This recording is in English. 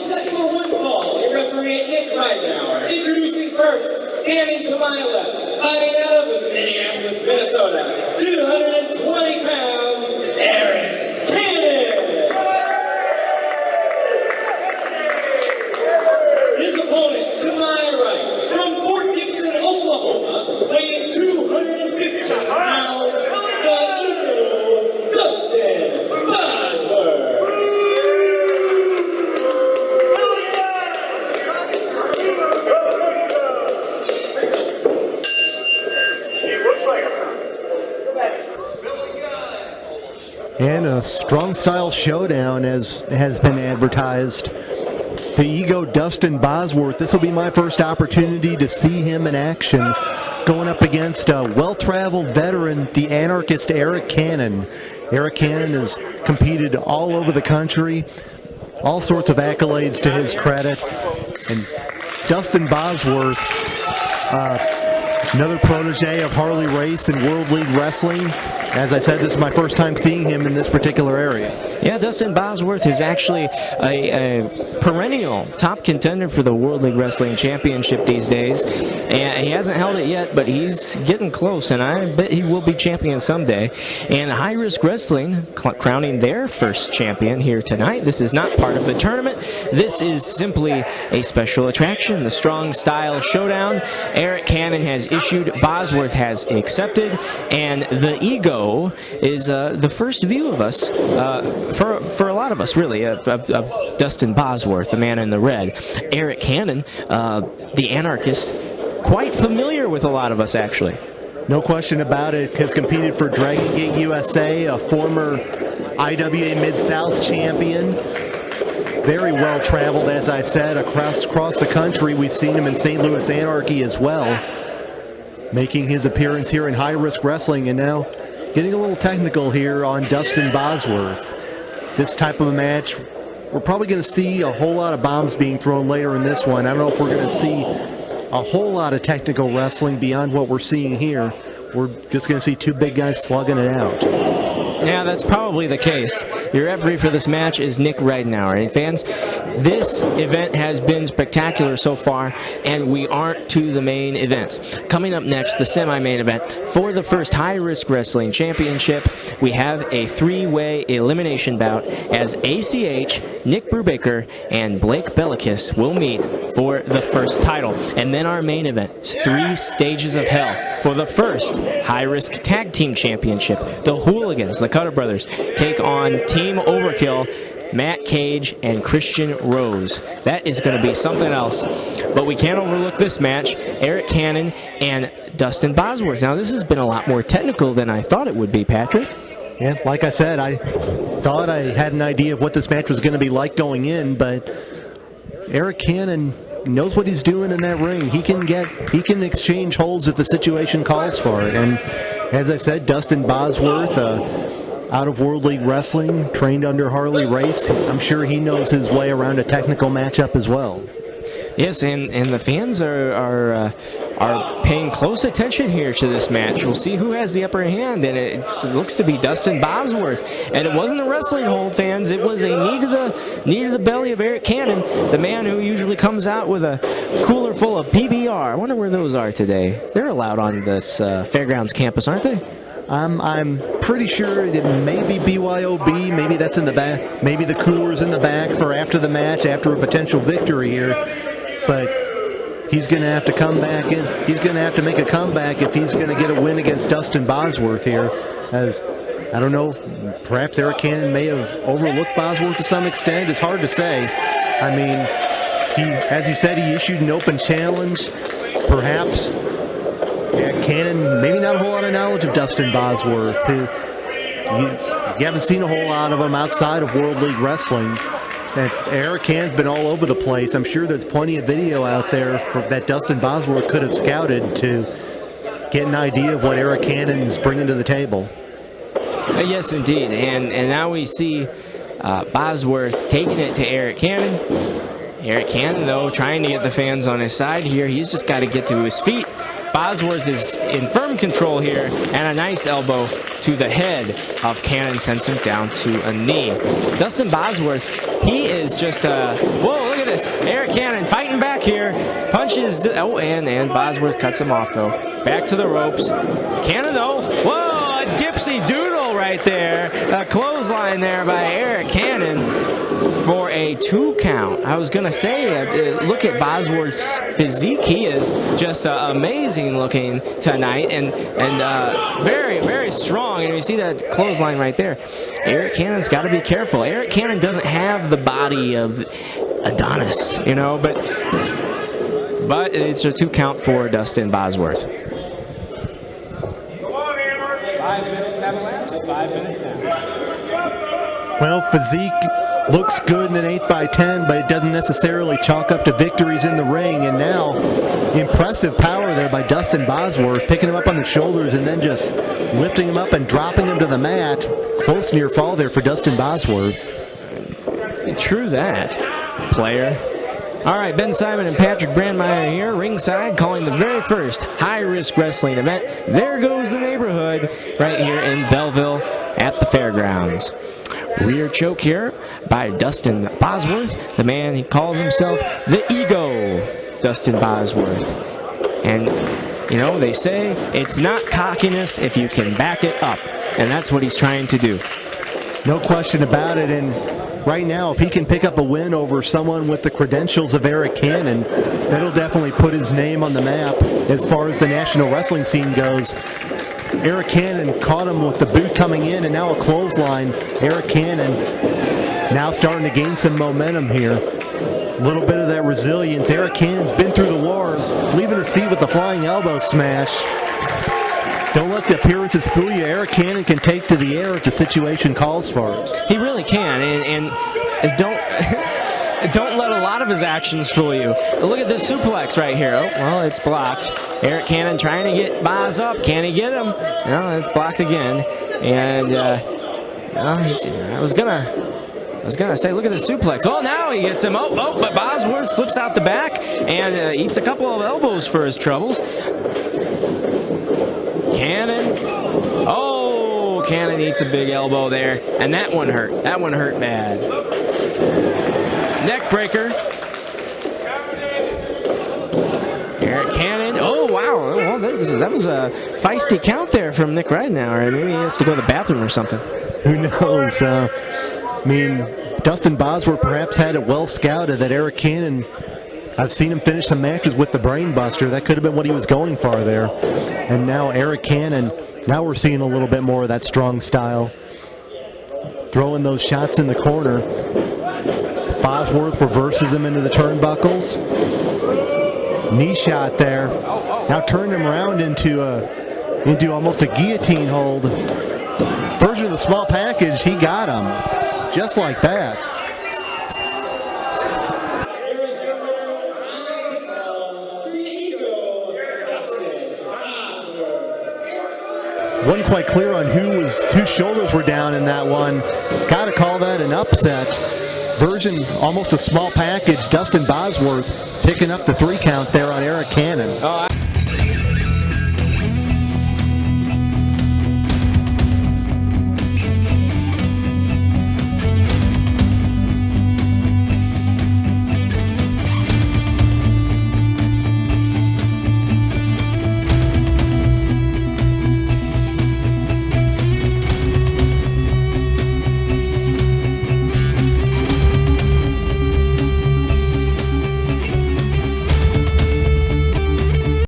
second or one fall, your referee Nick Ridenauer. Introducing first, standing to my left, fighting out of Minneapolis, Minnesota, 220 pounds, Arik Cannon. His opponent to my right, from Fort Gibson, Oklahoma, weighing 215 pounds, the Eagle, Dustin Bozworth. And a strong style showdown as has been advertised. The Ego Dustin Bozworth, this will be my first opportunity to see him in action, going up against a well-traveled veteran, the Anarchist Arik Cannon. Arik Cannon has competed all over the country, all sorts of accolades to his credit. And Dustin Bozworth, another protege of Harley Race and World League Wrestling. As I said, this is my first time seeing him in this particular area. Yeah, Dustin Bozworth is actually a perennial top contender for the World League Wrestling Championship these days. And he hasn't held it yet, but he's getting close, and I bet he will be champion someday. And High Risk Wrestling crowning their first champion here tonight. This is not part of the tournament. This is simply a special attraction, the Strong Style Showdown. Arik Cannon has issued, Bozworth has accepted, and the Ego is the first view of us, for a lot of us, really, of Dustin Bozworth, the man in the red. Arik Cannon, the Anarchist, quite familiar with a lot of us, actually. No question about it, has competed for Dragon Gate USA, a former IWA Mid-South champion. Very well traveled, as I said, across the country. We've seen him in St. Louis Anarchy as well, making his appearance here in High Risk Wrestling, and now getting a little technical here on Dustin Bozworth. This type of a match, we're probably going to see a whole lot of bombs being thrown later in this one. I don't know if we're going to see a whole lot of technical wrestling beyond what we're seeing here. We're just going to see two big guys slugging it out. Yeah, that's probably the case. Your referee for this match is Nick Ridenauer. And fans, this event has been spectacular so far, and we aren't to the main events. Coming up next, the semi-main event for the first High Risk Wrestling Championship, we have a three-way elimination bout as ACH, Nick Brubaker, and Blake Bellicus will meet for the first title. And then our main event, 3 Stages of Hell for the first High Risk Tag Team Championship. The Hooligans, the Cutter Brothers, take on Team Overkill, Matt Cage and Christian Rose. That is going to be something else. But we can't overlook this match, Arik Cannon and Dustin Bozworth. Now, this has been a lot more technical than I thought it would be, Patrick. Yeah, like I said, I thought I had an idea of what this match was going to be like going in, but Arik Cannon knows what he's doing in that ring. He can exchange holds if the situation calls for it. And as I said, Dustin Bozworth, out of World League Wrestling, trained under Harley Race. I'm sure he knows his way around a technical matchup as well. Yes, and the fans are paying close attention here to this match. We'll see who has the upper hand, and it looks to be Dustin Bozworth. And it wasn't a wrestling hold, fans. It was a knee to the belly of Arik Cannon, the man who usually comes out with a cooler full of PBR. I wonder where those are today. They're allowed on this Fairgrounds campus, aren't they? I'm pretty sure it may be BYOB. Maybe that's in the back. Maybe the cooler's in the back for after the match, after a potential victory here. But he's going to have to come back in. He's going to have to make a comeback if he's going to get a win against Dustin Bozworth here. As I don't know, perhaps Arik Cannon may have overlooked Bozworth to some extent. It's hard to say. I mean, as he said, he issued an open challenge. Perhaps Cannon, maybe not a whole lot of knowledge of Dustin Bozworth. You haven't seen a whole lot of him outside of World League Wrestling. And Arik Cannon's been all over the place. I'm sure there's plenty of video out there that Dustin Bozworth could have scouted to get an idea of what Arik Cannon is bringing to the table. Yes, indeed. And now we see Bozworth taking it to Arik Cannon. Arik Cannon, though, trying to get the fans on his side here. He's just got to get to his feet. Bozworth is in firm control here, and a nice elbow to the head of Cannon sends him down to a knee. Dustin Bozworth, he is just whoa, look at this. Arik Cannon fighting back here. Punches. Oh, and Bozworth cuts him off, though. Back to the ropes. Cannon, though. Whoa, a dipsy doodle right there. A clothesline there by Arik Cannon for a 2 count. I was going to say, look at Bosworth's physique. He is just amazing looking tonight and very, very strong. And you see that clothesline right there. Arik Cannon's got to be careful. Arik Cannon doesn't have the body of Adonis, you know, but it's a 2 count for Dustin Bozworth. 5 minutes, have a seat. 5 minutes now. Well, physique looks good in an 8x10, but it doesn't necessarily chalk up to victories in the ring. And now, impressive power there by Dustin Bozworth, picking him up on the shoulders and then just lifting him up and dropping him to the mat. Close near fall there for Dustin Bozworth. True that, player. All right, Ben Simon and Patrick Brandmeier here, ringside, calling the very first high-risk wrestling event. There goes the neighborhood right here in Belleville at the fairgrounds. Rear choke here by Dustin Bozworth, the man, he calls himself the Ego, Dustin Bozworth. And, you know, they say it's not cockiness if you can back it up. And that's what he's trying to do. No question about it. And right now, if he can pick up a win over someone with the credentials of Arik Cannon, that'll definitely put his name on the map as far as the national wrestling scene goes. Arik Cannon caught him with the boot coming in, and now a clothesline. Arik Cannon now starting to gain some momentum here. A little bit of that resilience. Arik Cannon's been through the wars, leaving his feet with the flying elbow smash. Don't let the appearances fool you. Arik Cannon can take to the air if the situation calls for it. He really can, and don't don't let a lot of his actions fool you. Look at this suplex right here. Oh, well, it's blocked. Arik Cannon trying to get Boz up. Can he get him? No, it's blocked again. And I was gonna say, look at the suplex. Oh, now he gets him. Oh, but Bosworth slips out the back and eats a couple of elbows for his troubles. Cannon. Oh, Cannon eats a big elbow there, and that one hurt. That one hurt bad. Neck breaker. Arik Cannon. Oh, wow. Well, that was a feisty count there from Nick Ridenauer. Maybe he has to go to the bathroom or something. Who knows? I mean, Dustin Bosworth perhaps had it well scouted that Arik Cannon, I've seen him finish some matches with the Brain Buster. That could have been what he was going for there. And now Arik Cannon, now we're seeing a little bit more of that strong style. Throwing those shots in the corner. Bosworth reverses him into the turnbuckles. Knee shot there. Now turned him around into almost a guillotine hold. Version of the small package, he got him. Just like that. Wasn't quite clear on whose shoulders were down in that one. Got to call that an upset. Version, almost a small package. Dustin Bosworth picking up the 3 count there on Arik Cannon. Oh,